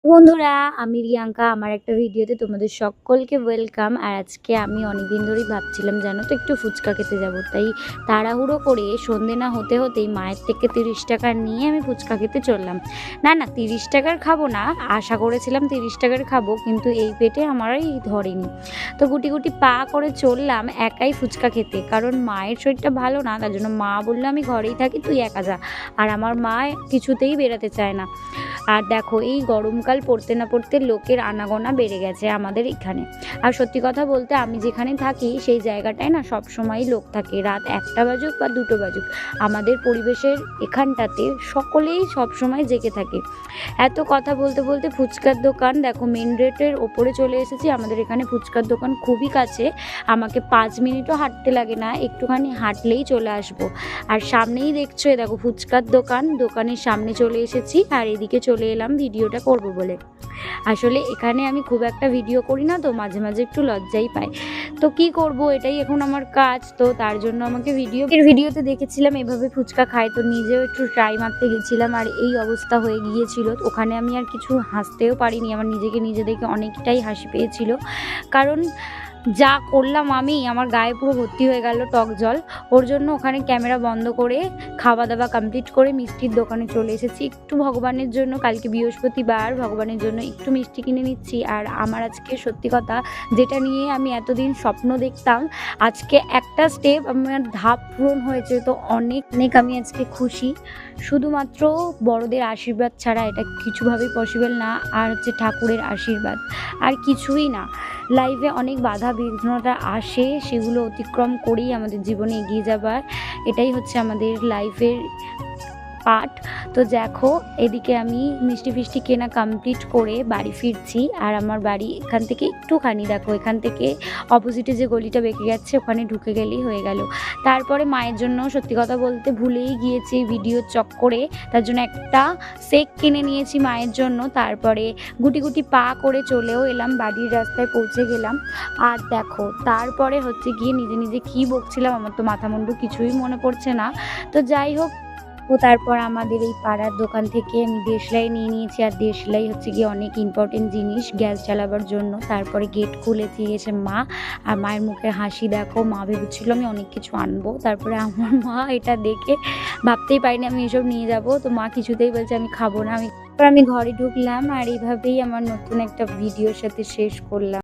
বন্ধুরা, আমি রিয়াঙ্কা। আমার একটা ভিডিওতে তোমাদের সকলকে ওয়েলকাম। আর আজকে আমি অনেকদিন ধরেই ভাবছিলাম জানো তো একটু ফুচকা খেতে যাব, তাই তাড়াহুড়ো করে সন্ধে না হতে হতেই মায়ের থেকে 30 টাকা নিয়ে আমি ফুচকা খেতে চললাম। না 30 টাকার খাবো না, আশা করেছিলাম 30 টাকার খাবো, কিন্তু এই পেটে আমার এই ধরেনি। তো গুটি গুটি পা করে চললাম একাই ফুচকা খেতে, কারণ মায়ের শরীরটা ভালো না, তার জন্য মা বললো আমি ঘরেই থাকি, তুই একা যা। আর আমার মা কিছুতেই বেরাতে চায় না। আর দেখো এই গরমকাল পড়তে না পড়তে লোকের আনাগোনা বেড়ে গেছে আমাদের এখানে। আর সত্যি কথা বলতে আমি যেখানে থাকি সেই জায়গাটায় না সবসময়ই লোক থাকে, রাত 1টা বাজুক বা 2টো বাজুক, আমাদের পরিবেশের এখানটাতে সকলেই সবসময় জেগে থাকে। এত কথা বলতে বলতে ফুচকার দোকান দেখো মেন রোডের ওপরে চলে এসেছি। আমাদের এখানে ফুচকার দোকান খুবই কাছে, আমাকে 5 মিনিটও হাঁটতে লাগে না, একটুখানি হাঁটলেই চলে আসবো। আর সামনেই দেখছো এ দেখো ফুচকার দোকান, দোকানের সামনে চলে এসেছি। আর এদিকে চলে এলাম ভিডিওটা করব বলে। আসলে এখানে আমি খুব একটা ভিডিও করি না, তো মাঝে মাঝে একটু লজ্জাই পাই। তো কি করব, এটাই এখন আমার কাজ, তো তার জন্য আমাকে ভিডিওতে দেখেছিলাম এভাবে ফুচকা খায়, তো নিজেও একটু ট্রাই মারতে গেছিলাম। আর এই অবস্থা হয়ে গিয়েছিল, ওখানে আমি আর কিছু হাসতেও পারিনি, আমার নিজেকে নিজে দেখে অনেকটাই হাসি পেয়েছিল। কারণ যা করলাম আমি, আমার গায়ে পুরো ভর্তি হয়ে গেল টক জল। ওর জন্য ওখানে ক্যামেরা বন্ধ করে খাওয়া দাওয়া কমপ্লিট করে মিষ্টির দোকানে চলে এসেছি একটু ভগবানের জন্য, কালকে বৃহস্পতিবার, ভগবানের জন্য একটু মিষ্টি কিনে নিচ্ছি। আর আমার আজকে সত্যি কথা, যেটা নিয়ে আমি এতদিন স্বপ্ন দেখতাম, আজকে একটা স্টেপ আমার ধাপ পূরণ হয়েছে, তো অনেক অনেক আমি আজকে খুশি। শুধুমাত্র বড়দের আশীর্বাদ ছাড়া এটা কিছুভাবেই পসিবল না, আর হচ্ছে ঠাকুরের আশীর্বাদ, আর কিছুই না। লাইফে অনেক বাধা বিঘ্নতা আসে, সেগুলো অতিক্রম করেই আমাদের জীবনে এগিয়ে যাবার, এটাই হচ্ছে আমাদের লাইফের পার্ট। তো দেখো এদিকে আমি মিষ্টি ফিষ্টি কেনা কমপ্লিট করে বাড়ি ফিরছি। আর আমার বাড়ি এখান থেকে একটুখানি, দেখো এখান থেকে অপোজিটে যে গলিটা বেঁকে যাচ্ছে ওখানে ঢুকে গেলেই হয়ে গেল। তারপরে মায়ের জন্য সত্যি কথা বলতে ভুলেই গিয়েছি ভিডিওর চক্করে, তার জন্য একটা শেক কিনে নিয়েছি মায়ের জন্য। তারপরে গুটি গুটি পা করে চলেও এলাম, বাড়ির রাস্তায় পৌঁছে গেলাম। আর দেখো তারপরে হচ্ছে গিয়ে নিজে নিজে কী বকছিলাম, আমার তো মাথা মুন্ডু কিছুই মনে পড়ছে না। তো যাই হোক, তো তারপর আমাদের এই পাড়ার দোকান থেকে আমি দেশলাই নিয়ে নিয়েছি। আর দেশলাই হচ্ছে গিয়ে অনেক ইম্পর্টেন্ট জিনিস গ্যাস জ্বালাবার জন্য। তারপরে গেট খুলে দিয়েছে মা, আর মায়ের মুখে হাসি দেখো, মা ভেবেছিল আমি অনেক কিছু আনবো, তারপরে আমার মা এটা দেখে ভাবতেই পারিনি আমি এসব নিয়ে যাব, তো মা কিছুতেই বলছে আমি খাবো না। আমি ঘরে ঢুকলাম, আর এইভাবেই আমার নতুন একটা ভিডিওর সাথে শেষ করলাম।